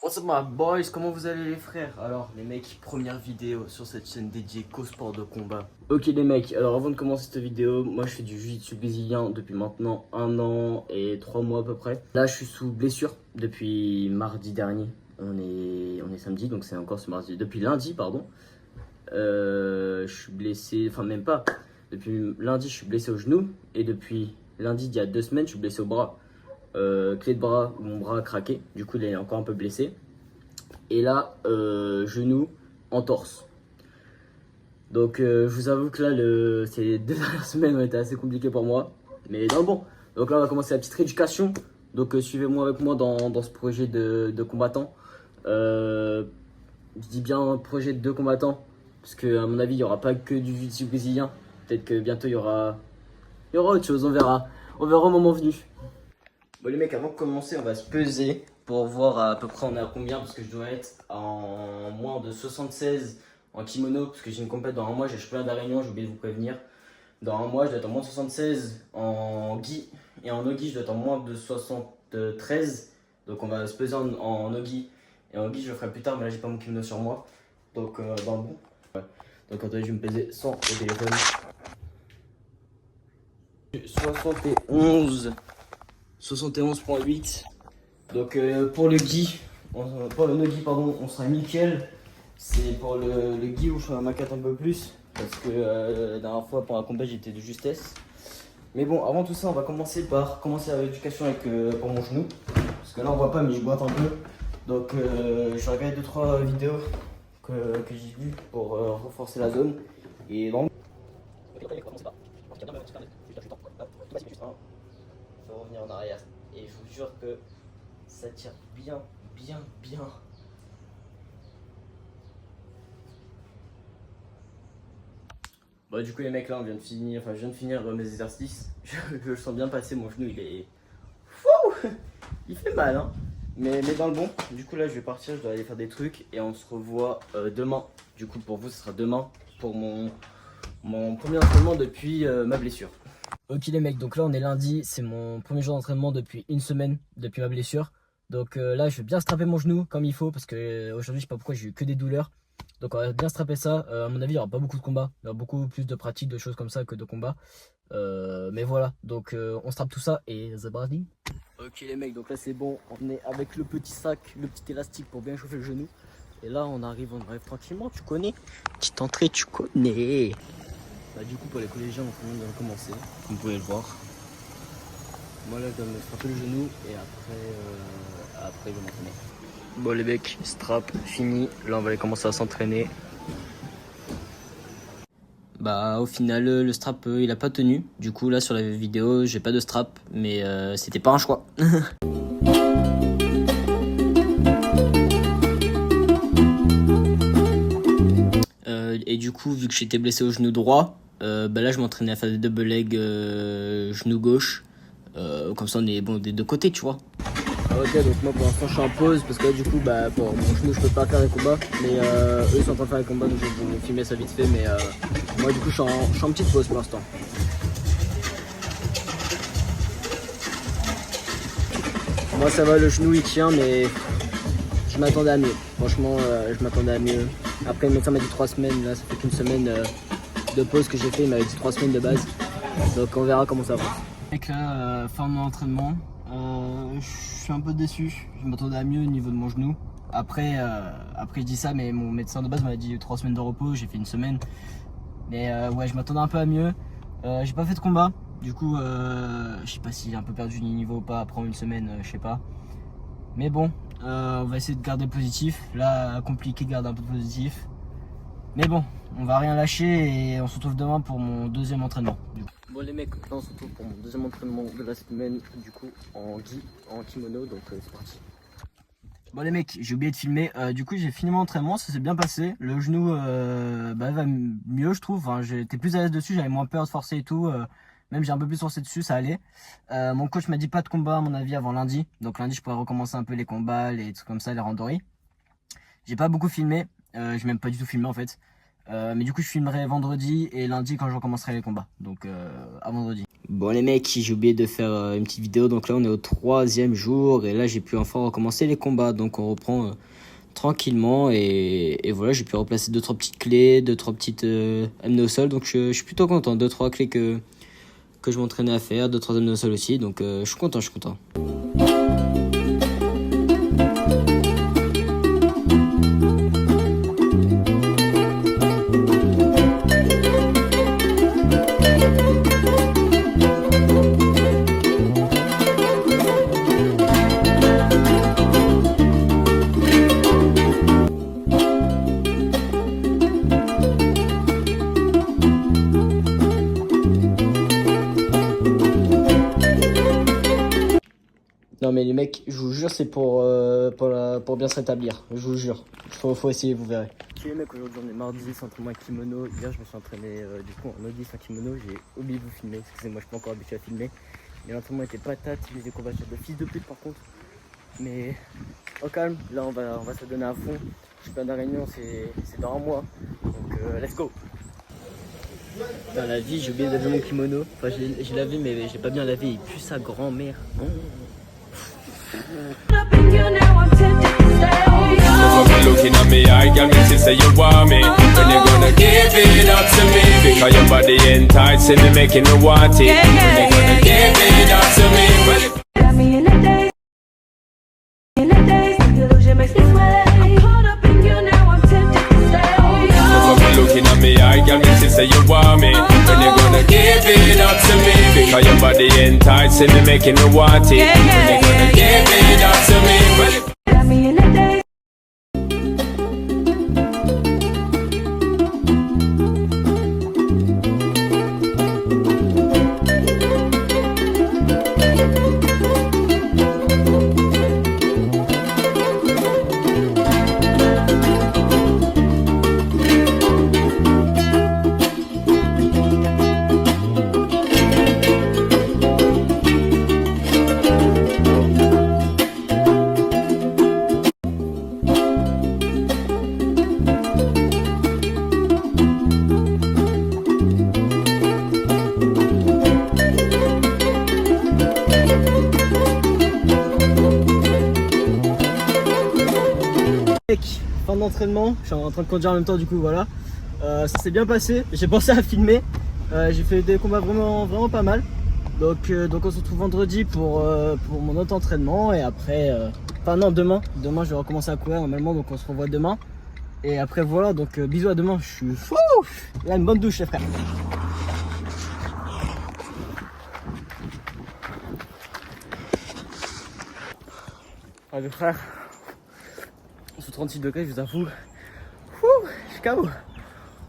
What's up my boys, comment vous allez les frères? Alors les mecs, première vidéo sur cette chaîne dédiée qu'au sport de combat. Ok les mecs, alors avant de commencer cette vidéo, moi je fais du jiu-jitsu brésilien depuis maintenant 1 an et 3 mois à peu près. Là je suis sous blessure depuis mardi dernier, on est samedi donc c'est encore ce mardi, depuis lundi pardon. Je suis blessé, enfin même pas, depuis lundi je suis blessé au genou et depuis lundi il y a 2 semaines je suis blessé au bras. Clé de bras, mon bras a craqué, du coup il est encore un peu blessé. Et là, genou, entorse. Donc je vous avoue que là, ces 2 dernières semaines ont été assez compliquées pour moi. Mais non bon, donc là on va commencer la petite rééducation. Donc suivez-moi avec moi dans ce projet de combattant. Je dis bien projet de combattant, parce que à mon avis il n'y aura pas que du jiu-jitsu brésilien. Peut-être que bientôt il y aura autre chose, on verra. On verra au moment venu. Bon les mecs, avant de commencer, on va se peser pour voir à peu près on est à combien, parce que je dois être en moins de 76 en kimono, parce que j'ai une compète dans 1 mois, j'ai le championnat de la Réunion, j'ai oublié de vous prévenir. Dans 1 mois, je dois être en moins de 76 en gi, et en nogi, je dois être en moins de 73. Donc on va se peser en nogi, et en gi, je le ferai plus tard, mais là j'ai pas mon kimono sur moi. Donc dans le bon. Ouais. Donc attendez, je vais me peser sans au téléphone. 71.8. Donc pour le gi, pour le no-gi pardon, on sera nickel. C'est pour le gi où je ferai un maquette un peu plus, parce que la dernière fois pour la combat j'étais de justesse. Mais bon, avant tout ça, on va commencer par la rééducation avec pour mon genou, parce que là on voit pas mais je boite un peu. Donc je vais regarder 2-3 vidéos que j'ai vues pour renforcer la zone. Et dans faut revenir en arrière. Et je vous jure que ça tire bien. Bon du coup les mecs là on vient de finir, je viens de finir mes exercices. Je le sens bien passer, mon genou il est... Fou, il fait mal hein. Mais dans le bon. Du coup là je vais partir, je dois aller faire des trucs et on se revoit demain. Du coup pour vous ce sera demain pour mon premier entraînement depuis ma blessure. Ok les mecs, donc là on est lundi, c'est mon premier jour d'entraînement depuis 1 semaine, depuis ma blessure. Donc là je vais bien strapper mon genou comme il faut, parce que aujourd'hui je sais pas pourquoi j'ai eu que des douleurs. Donc on va bien strapper ça, à mon avis il n'y aura pas beaucoup de combats, il y aura beaucoup plus de pratiques, de choses comme ça que de combats. Mais voilà, donc on strappe tout ça et the body. Ok les mecs, donc là c'est bon, on est avec le petit sac, le petit élastique pour bien chauffer le genou. Et là on arrive tranquillement, tu connais, petite entrée, tu connais. Bah, du coup pour les collégiens on vient de commencer, comme vous pouvez le voir. Moi là je dois me strapper le genou et après je vais m'entraîner. Bon les mecs, strap fini, là on va aller commencer à s'entraîner. Bah au final le strap il a pas tenu, du coup là sur la vidéo j'ai pas de strap, mais c'était pas un choix. Et du coup vu que j'étais blessé au genou droit, bah là je m'entraînais à faire des double leg genou gauche, comme ça on est bon des 2 côtés tu vois. Ok donc moi pour l'instant je suis en pause parce que là, du coup bah pour mon genou je peux pas faire les combats, mais eux ils sont en train de faire les combats donc je vais vous filmer ça vite fait, mais moi du coup je suis en petite pause pour l'instant. Moi ça va, le genou il tient mais je m'attendais à mieux, franchement je m'attendais à mieux. Après le médecin m'a dit 3 semaines, là ça fait qu'une semaine de pause que j'ai fait, il m'avait dit 3 semaines de base, donc on verra comment ça va. Mec là, fin de mon entraînement, je suis un peu déçu, je m'attendais à mieux au niveau de mon genou. Après je dis ça, mais mon médecin de base m'a dit 3 semaines de repos, j'ai fait 1 semaine. Mais ouais, je m'attendais un peu à mieux. J'ai pas fait de combat, du coup je sais pas si j'ai un peu perdu du niveau ou pas après 1 semaine, je sais pas. Mais bon, on va essayer de garder le positif. Là, compliqué de garder un peu de positif. Mais bon, on va rien lâcher et on se retrouve demain pour mon 2e entraînement. Bon les mecs, là on se retrouve pour mon 2e entraînement de la semaine, du coup en gi, en kimono, donc c'est parti. Bon les mecs, j'ai oublié de filmer, du coup j'ai fini mon entraînement, ça s'est bien passé. Le genou bah, va mieux je trouve, enfin, j'étais plus à l'aise dessus, j'avais moins peur de forcer et tout. Même j'ai un peu plus forcé dessus, ça allait. Mon coach m'a dit pas de combat à mon avis avant lundi, donc lundi je pourrais recommencer un peu les combats, les trucs comme ça, les randoris. J'ai pas beaucoup filmé, j'ai même pas du tout filmé en fait. Mais du coup je filmerai vendredi et lundi quand je recommencerai les combats, donc à vendredi. Bon les mecs, j'ai oublié de faire une petite vidéo, donc là on est au 3e jour et là j'ai pu enfin recommencer les combats, donc on reprend tranquillement et voilà, j'ai pu replacer 2-3 petites clés, 2-3 petites amenées au sol, donc je suis plutôt content, 2-3 clés que je m'entraînais à faire, 2-3 amenées au sol aussi, donc je suis content, je suis content. Non mais les mecs, je vous jure, c'est pour bien se rétablir, je vous jure. Faut essayer, vous verrez. Ok les mecs, aujourd'hui on est mardi, c'est entraînement avec kimono. Hier je me suis entraîné du coup en Audi sans kimono, j'ai oublié de vous filmer, excusez-moi, je suis pas encore habitué à filmer. Mais l'entraînement était patate, j'ai des combats de fils de pute par contre. Mais au calme, là on va se donner à fond. Je suis pas dans la réunion, c'est dans un mois, donc let's go. Dans la vie, j'ai oublié de laver mon kimono. Enfin, j'ai lavé, mais j'ai pas bien lavé. Il pue sa grand-mère. Looking at me, I got me to say you want me. When you gonna give it up to me? Because your body enticing me, making me want it. When you gonna give it up to me? Got me in a daze, the illusion makes me sway. I'm caught up in you now, I'm tempted to stay. Looking at me, I got me to say you want me. When you gonna give it up to me? Because your body enticing me, making me want it. When you gonna give it up to me? Got me in a daze. Fin d'entraînement, je suis en train de conduire en même temps, du coup voilà. Ça s'est bien passé, j'ai pensé à filmer. J'ai fait des combats vraiment pas mal. Donc on se retrouve vendredi pour mon autre entraînement. Et après, enfin non, demain je vais recommencer à courir normalement, donc on se revoit demain. Et après voilà, donc bisous à demain, je suis fou. Là une bonne douche les frères. Allez frère, sous 36 degrés je vous avoue, je suis KO.